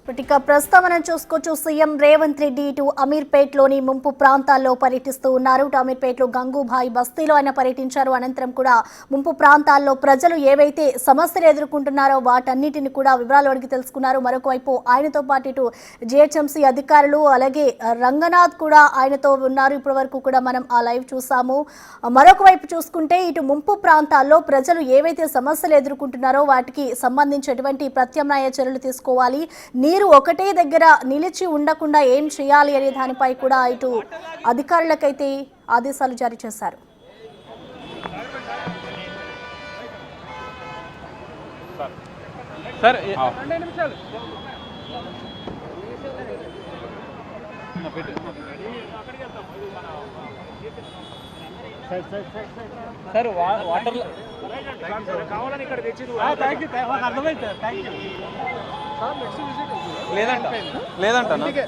ఇక ప్రస్తుతం మనం చూసుకోవచ్చు సీఎం రేవంత్ రెడ్డి ఇటు అమీర్పేట్లోని ముంపు ప్రాంతాల్లో పర్యటిస్తూ ఉన్నారు. ఇటు అమీర్పేట్లో గంగూభాయ్ బస్తీలో ఆయన పర్యటించారు. అనంతరం కూడా ముంపు ప్రాంతాల్లో ప్రజలు ఏవైతే సమస్యలు ఎదుర్కొంటున్నారో వాటన్నిటిని కూడా వివరాలు అడిగి తెలుసుకున్నారు. మరొక వైపు ఆయనతో పాటు ఇటు జిహెచ్ఎంసీ అధికారులు అలాగే రంగనాథ్ కూడా ఆయనతో ఉన్నారు. ఇప్పటి వరకు కూడా మనం ఆ లైవ్ చూసాము. మరొక వైపు చూసుకుంటే ఇటు ముంపు ప్రాంతాల్లో ప్రజలు ఏవైతే సమస్యలు ఎదుర్కొంటున్నారో వాటికి సంబంధించి ఎటువంటి ప్రత్యామ్నాయ చర్యలు తీసుకోవాలి, నీరు ఒకటే దగ్గర నిలిచి ఉండకుండా ఏం చేయాలి అనే దానిపై కూడా ఇటు అధికారులకైతే ఆదేశాలు జారీ చేశారు. సార్ వాటర్ కావాలని ఇక్కడ తెచ్చింది లేదంట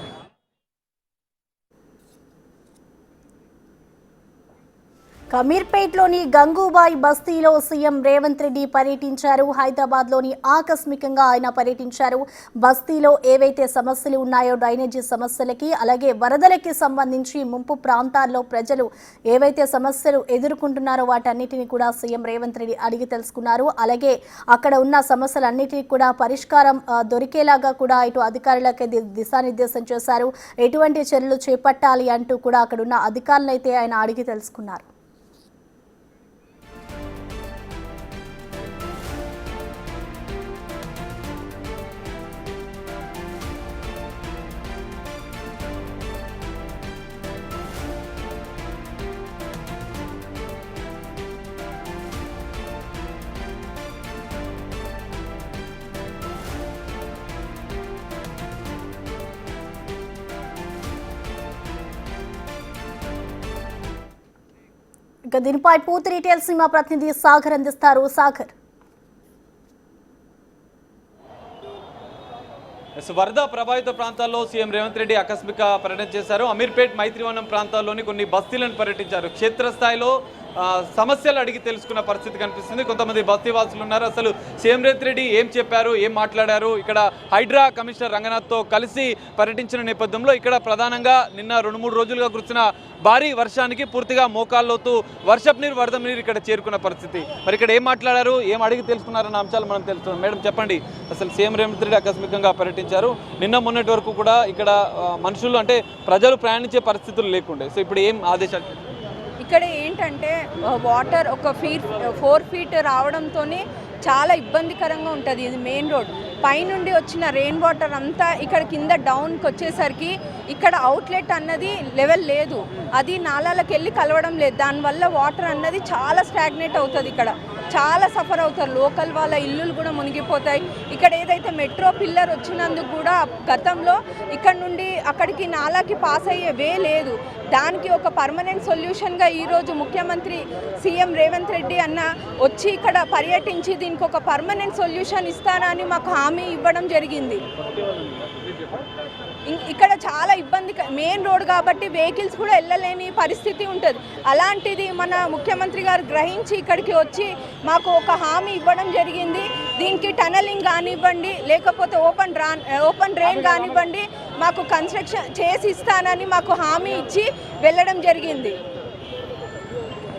అమీర్పేట్లోని గంగూబాయ్ బస్తీలో సీఎం రేవంత్ రెడ్డి పర్యటించారు. హైదరాబాద్లోని ఆకస్మికంగా ఆయన పర్యటించారు. బస్తీలో ఏవైతే సమస్యలు ఉన్నాయో డ్రైనేజీ సమస్యలకి అలాగే వరదలకి సంబంధించి ముంపు ప్రాంతాల్లో ప్రజలు ఏవైతే సమస్యలు ఎదుర్కొంటున్నారో వాటన్నిటిని కూడా సీఎం రేవంత్ రెడ్డి అడిగి తెలుసుకున్నారు. అలాగే అక్కడ ఉన్న సమస్యలన్నిటినీ కూడా పరిష్కారం దొరికేలాగా కూడా ఇటు అధికారులకి దిశానిర్దేశం చేశారు. ఎటువంటి చర్యలు చేపట్టాలి అంటూ కూడా అక్కడ ఉన్న అధికారులైతే ఆయన అడిగి తెలుసుకున్నారు. ఇక దీనిపై పూర్తి డీటెయిల్స్ మా ప్రతినిధి సాగర్ అందిస్తారు. సాగర్, వరద ప్రభావిత ప్రాంతాల్లో సీఎం రేవంత్ రెడ్డి ఆకస్మిక పర్యటన చేశారు. అమీర్పేట్ మైత్రివనం ప్రాంతాల్లోని కొన్ని బస్తీలను పర్యటించారు. క్షేత్రస్థాయిలో సమస్యలు అడిగి తెలుసుకున్న పరిస్థితి కనిపిస్తుంది. కొంతమంది బస్తీవాసులు ఉన్నారు. అసలు సీఎం రేవంత్ రెడ్డి ఏం చెప్పారు, ఏం మాట్లాడారు, ఇక్కడ హైడ్రా కమిషనర్ రంగనాథ్తో కలిసి పర్యటించిన నేపథ్యంలో ఇక్కడ ప్రధానంగా నిన్న 2-3 రోజులుగా కురిసిన భారీ వర్షానికి పూర్తిగా మోకాల్లోతు వర్షపు నీరు వరద నీరు ఇక్కడ చేరుకున్న పరిస్థితి. మరి ఇక్కడ ఏం మాట్లాడారు, ఏం అడిగి తెలుసుకున్నారన్న అంశాలు మనం తెలుసుకున్నాం. మేడం చెప్పండి, అసలు సీఎం రేవంత్ రెడ్డి ఆకస్మికంగా పర్యటించారు. నిన్న మొన్నటి వరకు కూడా ఇక్కడ మనుషులు అంటే ప్రజలు ప్రయాణించే పరిస్థితులు లేకుండే. సో ఇప్పుడు ఏం ఆదేశాలు? ఇక్కడ ఏంటంటే వాటర్ ఒక 4 ఫీట్ రావడంతో చాలా ఇబ్బందికరంగా ఉంటుంది. ఇది మెయిన్ రోడ్ పైనుండి వచ్చిన రెయిన్ వాటర్ అంతా ఇక్కడ కింద డౌన్కి వచ్చేసరికి ఇక్కడ అవుట్లెట్ అన్నది లెవెల్ లేదు, అది నాలాలకు వెళ్ళి కలవడం లేదు. దానివల్ల వాటర్ అన్నది చాలా స్టాగ్నేట్ అవుతుంది. ఇక్కడ చాలా సఫర్ అవుతారు. లోకల్ వాళ్ళ ఇల్లులు కూడా మునిగిపోతాయి. ఇక్కడ ఏదైతే మెట్రో పిల్లర్ వచ్చినందుకు కూడా గతంలో ఇక్కడ నుండి అక్కడికి నాలాకి పాస్ అయ్యే వే లేదు. దానికి ఒక పర్మనెంట్ సొల్యూషన్గా ఈరోజు ముఖ్యమంత్రి సీఎం రేవంత్ రెడ్డి అన్న వచ్చి ఇక్కడ పర్యటించి దీనికి ఒక పర్మనెంట్ సొల్యూషన్ ఇస్తానని మాకు హామీ ఇవ్వడం జరిగింది. ఇక్కడ చాలా ఇబ్బంది, మెయిన్ రోడ్ కాబట్టి వెహికల్స్ కూడా వెళ్ళలేని పరిస్థితి ఉంటుంది. అలాంటిది మన ముఖ్యమంత్రి గారు గ్రహించి ఇక్కడికి వచ్చి మాకు ఒక హామీ ఇవ్వడం జరిగింది. దీనికి టనలింగ్ కానివ్వండి, లేకపోతే ఓపెన్ డ్రైన్ కానివ్వండి, మాకు కన్స్ట్రక్షన్ చేసి ఇస్తానని మాకు హామీ ఇచ్చి వెళ్ళడం జరిగింది.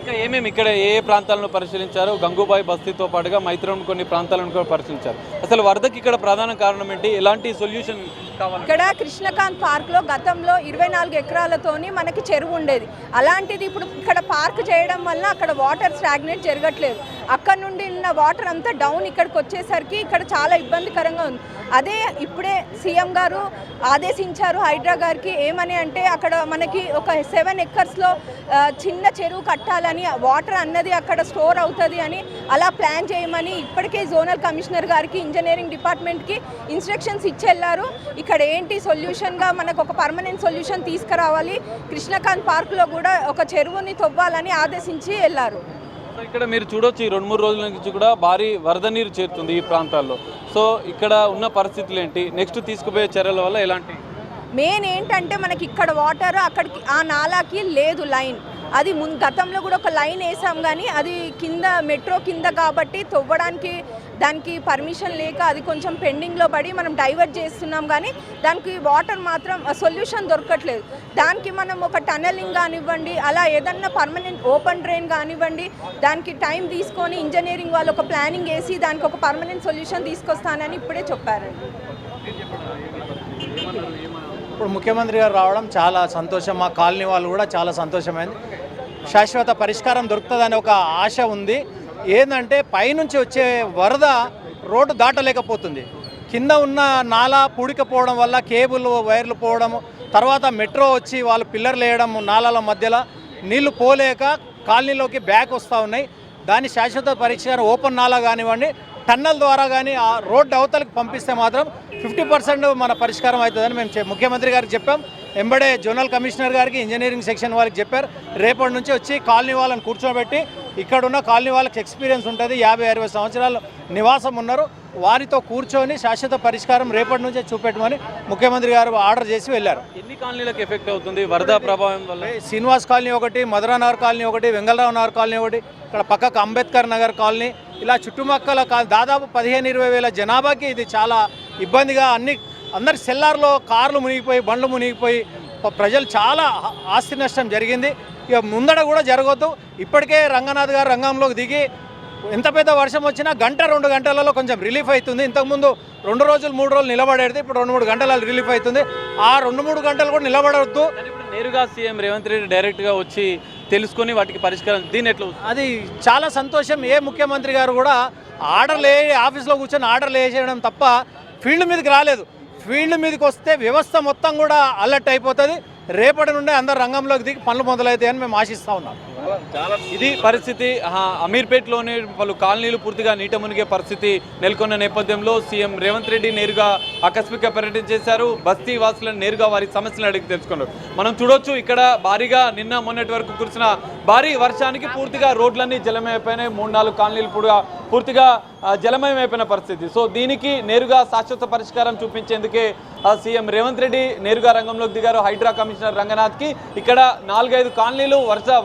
ఇంకా ఏమేమి ఇక్కడ ఏ ప్రాంతాలను పరిశీలించారు? గంగూబాయ్ బస్తీతో పాటుగా మైత్రం కొన్ని ప్రాంతాలను కూడా పరిశీలించారు. అసలు వరదకి ఇక్కడ ప్రధాన కారణం ఏంటి, ఎలాంటి సొల్యూషన్ కావాలి? ఇక్కడ కృష్ణకాంత్ పార్క్లో గతంలో 24 ఎకరాలతోని మనకి చెరువు ఉండేది. అలాంటిది ఇప్పుడు ఇక్కడ పార్క్ చేయడం వల్ల అక్కడ వాటర్ స్టాగ్నేట్ జరగట్లేదు. అక్కడ నుండి ఉన్న వాటర్ అంతా డౌన్ ఇక్కడికి వచ్చేసరికి ఇక్కడ చాలా ఇబ్బందికరంగా ఉంది. అదే ఇప్పుడే సీఎం గారు ఆదేశించారు హైడ్రా గారికి, ఏమని అంటే అక్కడ మనకి ఒక 7 ఎకర్స్లో చిన్న చెరువు కట్టాలని, వాటర్ అన్నది అక్కడ స్టోర్ అవుతుంది అని అలా ప్లాన్ చేయమని ఇప్పటికే జోనల్ కమిషనర్ గారికి ఇంజనీరింగ్ డిపార్ట్మెంట్కి ఇన్స్ట్రక్షన్స్ ఇచ్చెళ్ళారు. ఇక్కడ ఏంటి సొల్యూషన్గా మనకు ఒక పర్మనెంట్ సొల్యూషన్ తీసుకురావాలి, కృష్ణకాంత్ పార్క్లో కూడా ఒక చెరువుని తవ్వాలని ఆదేశించి వెళ్ళారు. ఇక్కడ మీరు చూడొచ్చు, ఈ 2-3 రోజుల నుంచి కూడా భారీ వరద నీరు చేరుతుంది ఈ ప్రాంతాల్లో. సో ఇక్కడ ఉన్న పరిస్థితులు ఏంటి, నెక్స్ట్ తీసుకుపోయే చర్యల వల్ల ఎలాంటి? మెయిన్ ఏంటంటే మనకి ఇక్కడ వాటర్ అక్కడికి ఆ నాలాకి లేదు లైన్, అది గతంలో కూడా ఒక లైన్ వేసాం కానీ అది కింద మెట్రో కింద కాబట్టి తవ్వడానికి దానికి పర్మిషన్ లేక అది కొంచెం పెండింగ్లో పడి మనం డైవర్ట్ చేస్తున్నాం కానీ దానికి వాటర్ మాత్రం సొల్యూషన్ దొరకట్లేదు. దానికి మనం ఒక టనలింగ్ కానివ్వండి, అలా ఏదన్నా పర్మనెంట్ ఓపెన్ డ్రైన్ కానివ్వండి, దానికి టైం తీసుకొని ఇంజనీరింగ్ వాళ్ళు ఒక ప్లానింగ్ వేసి దానికి ఒక పర్మనెంట్ సొల్యూషన్ తీసుకొస్తానని ఇప్పుడే చెప్పారండి. ఇప్పుడు ముఖ్యమంత్రి గారు రావడం చాలా సంతోషం, మా కాలనీ వాళ్ళు కూడా చాలా సంతోషమైంది. శాశ్వత పరిష్కారం దొరుకుతుందని ఒక ఆశ ఉంది. ఏంటంటే పైనుంచి వచ్చే వరద రోడ్డు దాటలేకపోతుంది. కింద ఉన్న నాలా పూడికపోవడం వల్ల కేబుల్ వైర్లు పోవడం, తర్వాత మెట్రో వచ్చి వాళ్ళు పిల్లర్లు వేయడం, నాలాల మధ్యలో నీళ్లు పోలేక కాలనీలోకి బ్యాక్ వస్తూ ఉన్నాయి. దాని శాశ్వత పరిష్కారం ఓపెన్ నాలా కానివ్వండి, టన్నల్ ద్వారా కానీ ఆ రోడ్డు అవతలకు పంపిస్తే మాత్రం 50% మన పరిష్కారం అవుతుందని మేము ముఖ్యమంత్రి గారికి చెప్పాం. ఎంబడే జోనల్ కమిషనర్ గారికి, ఇంజనీరింగ్ సెక్షన్ వాళ్ళకి చెప్పారు. రేపటి నుంచి వచ్చి కాలనీ వాళ్ళని కూర్చోబెట్టి, ఇక్కడున్న కాలనీ వాళ్ళకి ఎక్స్పీరియన్స్ ఉంటుంది, 50-60 సంవత్సరాలు నివాసం ఉన్నారు, వారితో కూర్చొని శాశ్వత పరిష్కారం రేపటి నుంచే చూపెట్టమని ముఖ్యమంత్రి గారు ఆర్డర్ చేసి వెళ్ళారు. ఎన్ని కాలనీలకు ఎఫెక్ట్ అవుతుంది వరద ప్రభావం వల్ల? శ్రీనివాస్ కాలనీ ఒకటి, మధురానగర్ కాలనీ ఒకటి, వెంగళరావు నగర్ కాలనీ ఒకటి, ఇక్కడ పక్కకు అంబేద్కర్ నగర్ కాలనీ, ఇలా చుట్టుపక్కల దాదాపు 15-20 వేల జనాభాకి ఇది చాలా ఇబ్బందిగా, అందరి సెల్లార్లో కార్లు మునిగిపోయి, బండ్లు మునిగిపోయి ప్రజలు చాలా ఆస్తి నష్టం జరిగింది. ఇక ముందడ కూడా జరగొద్దు. ఇప్పటికే రంగనాథ్ గారు రంగంలోకి దిగి ఎంత పెద్ద వర్షం వచ్చినా 1-2 గంటలలో కొంచెం రిలీఫ్ అవుతుంది. ఇంతకుముందు 2 రోజులు 3 రోజులు నిలబడేది, ఇప్పుడు 2-3 గంటలలో రిలీఫ్ అవుతుంది. ఆ 2-3 గంటలు కూడా నిలబడవద్దు. నేరుగా సీఎం రేవంత్ రెడ్డి డైరెక్ట్గా వచ్చి తెలుసుకొని వాటికి పరిష్కారం, దీని ఎట్లా? అది చాలా సంతోషం. ఏ ముఖ్యమంత్రి గారు కూడా ఆఫీస్లో కూర్చొని ఆర్డర్లు వేసేయడం తప్ప ఫీల్డ్ మీదకి రాలేదు. ఫీల్డ్ మీదకి వస్తే వ్యవస్థ మొత్తం కూడా అలర్ట్ అయిపోతుంది. రేపటి నుండి అందరు రంగంలోకి దిగి పనులు మొదలవుతాయని మేము ఆశిస్తూ ఉన్నాం. ఇది పరిస్థితి. అమీర్పేట్లోని పలు కాలనీలు పూర్తిగా నీట మునిగే పరిస్థితి నెలకొన్న నేపథ్యంలో సీఎం రేవంత్ రెడ్డి నేరుగా ఆకస్మిక పర్యటన చేశారు. బస్తీ వాసులను నేరుగా వారి సమస్యలను అడిగి తెలుసుకున్నారు. మనం చూడొచ్చు, ఇక్కడ భారీగా నిన్న మొన్నటి వరకు కురిసిన భారీ వర్షానికి పూర్తిగా రోడ్లన్నీ జలమయమైపోయినాయి. 3-4 కాలనీలు పూర్తిగా జలమయమైపోయిన పరిస్థితి. సో దీనికి నేరుగా శాశ్వత పరిష్కారం చూపించేందుకే సీఎం రేవంత్ రెడ్డి నేరుగా రంగంలోకి దిగారు. హైడ్రా కమిషనర్ రంగనాథ్కి ఇక్కడ 4-5 కాలనీలు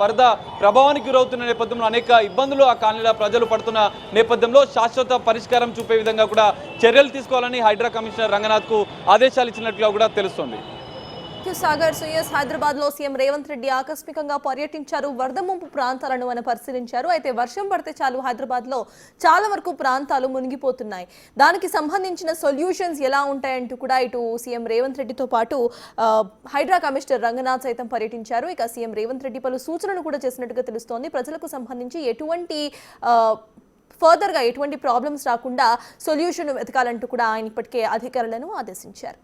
వరద ప్రభావానికి గురవుతున్న నేపథ్యంలో అనేక ఇబ్బందులు ఆ కాలనీల ప్రజలు పడుతున్న నేపథ్యంలో శాశ్వత పరిష్కారం చూపే విధంగా కూడా చర్యలు తీసుకోవాలని హైడ్రా కమిషనర్ రంగనాథ్కు ఆదేశాలు ఇచ్చినట్లుగా కూడా తెలుస్తోంది. సాగర్ సుయస్ హైదరాబాద్ లో సీఎం రేవంత్ రెడ్డి ఆకస్మికంగా పర్యటించారు. వరద ముంపు ప్రాంతాలను ఆయన పరిశీలించారు. అయితే వర్షం పడితే చాలు హైదరాబాద్ లో చాలా వరకు ప్రాంతాలు మునిగిపోతున్నాయి. దానికి సంబంధించిన సొల్యూషన్స్ ఎలా ఉంటాయంటూ కూడా ఇటు సీఎం రేవంత్ రెడ్డితో పాటు హైడ్రా కమిషనర్ రంగనాథ్ సైతం పర్యటించారు. ఇక సీఎం రేవంత్ రెడ్డి పలు సూచనలు కూడా చేసినట్టుగా తెలుస్తోంది. ప్రజలకు సంబంధించి ఎటువంటి ప్రాబ్లమ్స్ రాకుండా సొల్యూషన్ వెతకాలంటూ కూడా ఆయన ఇప్పటికే అధికారులను ఆదేశించారు.